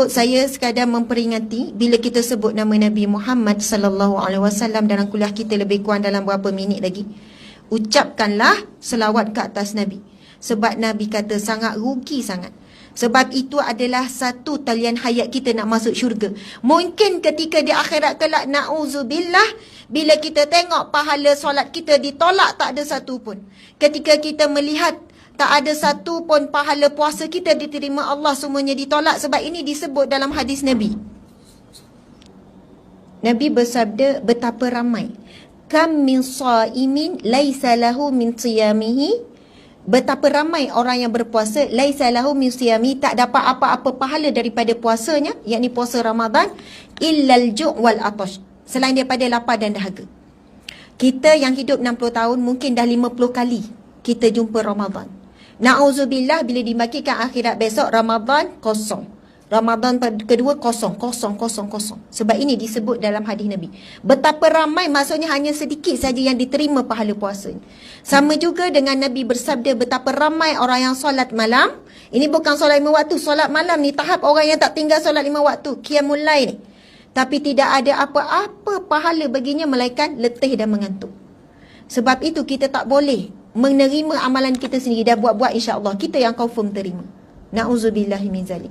Saya sekadar memperingati bila kita sebut nama Nabi Muhammad sallallahu alaihi wasallam dalam kuliah kita lebih kurang dalam berapa minit lagi. Ucapkanlah selawat ke atas Nabi. Sebab Nabi kata sangat rugi sangat. Sebab itu adalah satu talian hayat kita nak masuk syurga. Mungkin ketika di akhirat kelak, na'udzubillah, bila kita tengok pahala solat kita ditolak, tak ada satu pun. Ketika kita melihat tak ada satu pun pahala puasa kita diterima Allah, semuanya ditolak. Sebab ini disebut dalam hadis Nabi. Nabi bersabda, betapa ramai. Kam min sa'imin laisa lahu min siyamihi. Betapa ramai orang yang berpuasa, laisa lahu min siyami, tak dapat apa-apa pahala daripada puasanya, yakni puasa Ramadan, illal ju' wal atash, selain daripada lapar dan dahaga. Kita yang hidup 60 tahun mungkin dah 50 kali kita jumpa Ramadan. Na'udzubillah, bila dimakikan akhirat besok, Ramadan kosong. Ramadan kedua kosong. Sebab ini disebut dalam hadis Nabi. Betapa ramai, maksudnya hanya sedikit saja yang diterima pahala puasa. Sama juga dengan Nabi bersabda, betapa ramai orang yang solat malam. Ini bukan solat 5 waktu. Solat malam ni tahap orang yang tak tinggal solat 5 waktu. Qiyamul lail ni. Tapi tidak ada apa-apa pahala baginya melainkan letih dan mengantuk. Sebab itu kita tak boleh menerima amalan kita sendiri. Dah buat-buat, insya-Allah kita yang confirm terima. Na'udzubillahi min zalik.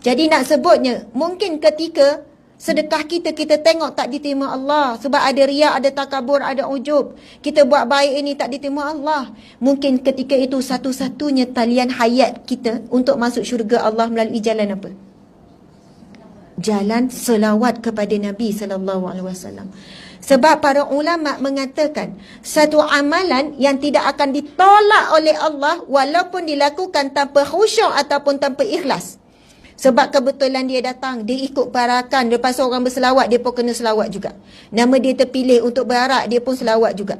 Jadi nak sebutnya, mungkin ketika sedekah kita tengok tak diterima Allah. Sebab ada riak, ada takabur, ada ujub. Kita buat baik ini tak diterima Allah. Mungkin ketika itu satu-satunya talian hayat kita untuk masuk syurga Allah melalui jalan apa? Jalan selawat kepada Nabi SAW. Sebab para ulama mengatakan, satu amalan yang tidak akan ditolak oleh Allah walaupun dilakukan tanpa khusyuk ataupun tanpa ikhlas. Sebab kebetulan dia datang, dia ikut parakan, lepas orang berselawat, dia pun kena selawat juga. Nama dia terpilih untuk berarak, dia pun selawat juga.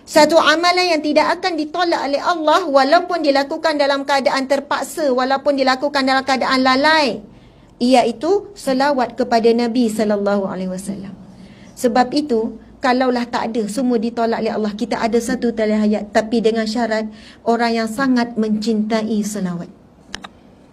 Satu amalan yang tidak akan ditolak oleh Allah walaupun dilakukan dalam keadaan terpaksa, walaupun dilakukan dalam keadaan lalai, iaitu selawat kepada Nabi SAW. Sebab itu, kalaulah tak ada, semua ditolak oleh Allah, kita ada satu tali hayat, tapi dengan syarat orang yang sangat mencintai selawat.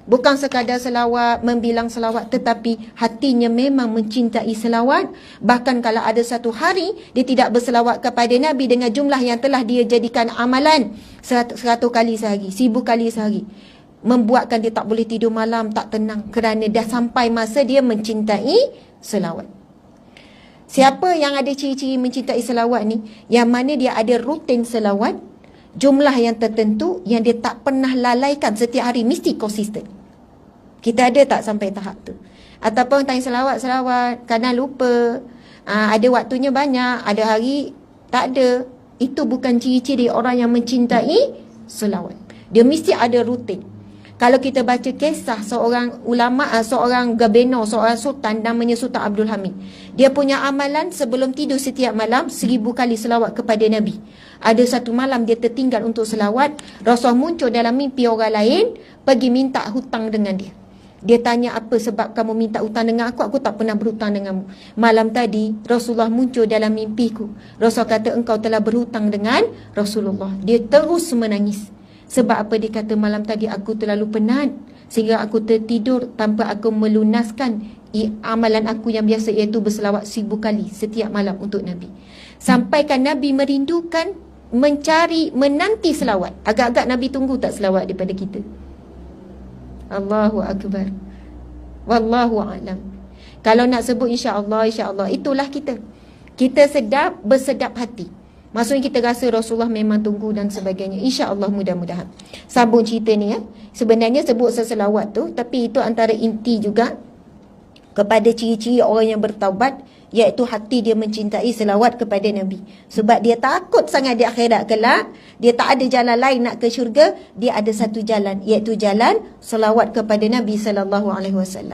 Bukan sekadar selawat, membilang selawat, tetapi hatinya memang mencintai selawat. Bahkan kalau ada satu hari dia tidak berselawat kepada Nabi dengan jumlah yang telah dia jadikan amalan 100 kali sehari, 1000 kali sehari, membuatkan dia tak boleh tidur malam, tak tenang, kerana dah sampai masa dia mencintai selawat. Siapa yang ada ciri-ciri mencintai selawat ni? Yang mana dia ada rutin selawat, jumlah yang tertentu, yang dia tak pernah lalaikan setiap hari, mesti konsisten. Kita ada tak sampai tahap tu? Ataupun tanya selawat, kadang lupa, ada waktunya banyak, ada hari tak ada. Itu bukan ciri-ciri orang yang mencintai selawat. Dia mesti ada rutin. Kalau kita baca kisah seorang ulama, seorang gabeno, seorang sultan, namanya Sultan Abdul Hamid. Dia punya amalan sebelum tidur setiap malam 1000 kali selawat kepada Nabi. Ada satu malam dia tertinggal untuk selawat, Rasul muncul dalam mimpi orang lain, pergi minta hutang dengan dia. Dia tanya, apa sebab kamu minta hutang dengan aku? Aku tak pernah berhutang denganmu. Malam tadi Rasulullah muncul dalam mimpiku. Rasul kata engkau telah berhutang dengan Rasulullah. Dia terus menangis. Sebab apa? Dia kata malam tadi aku terlalu penat sehingga aku tertidur tanpa aku melunaskan amalan aku yang biasa, iaitu berselawat 1000 kali setiap malam untuk Nabi. Sampaikan Nabi merindukan, mencari, menanti selawat. Agak-agak Nabi tunggu tak selawat daripada kita. Allahu Akbar. Wallahu a'lam. Kalau nak sebut insya-Allah, itulah kita. Kita sedap, bersedap hati. Maksudnya kita rasa Rasulullah memang tunggu dan sebagainya. InsyaAllah, mudah-mudahan. Sambung cerita ni ya. Sebenarnya sebut seselawat tu, tapi itu antara inti juga kepada ciri-ciri orang yang bertaubat, iaitu hati dia mencintai selawat kepada Nabi. Sebab dia takut sangat di akhirat kelak, dia tak ada jalan lain nak ke syurga, dia ada satu jalan, iaitu jalan selawat kepada Nabi SAW.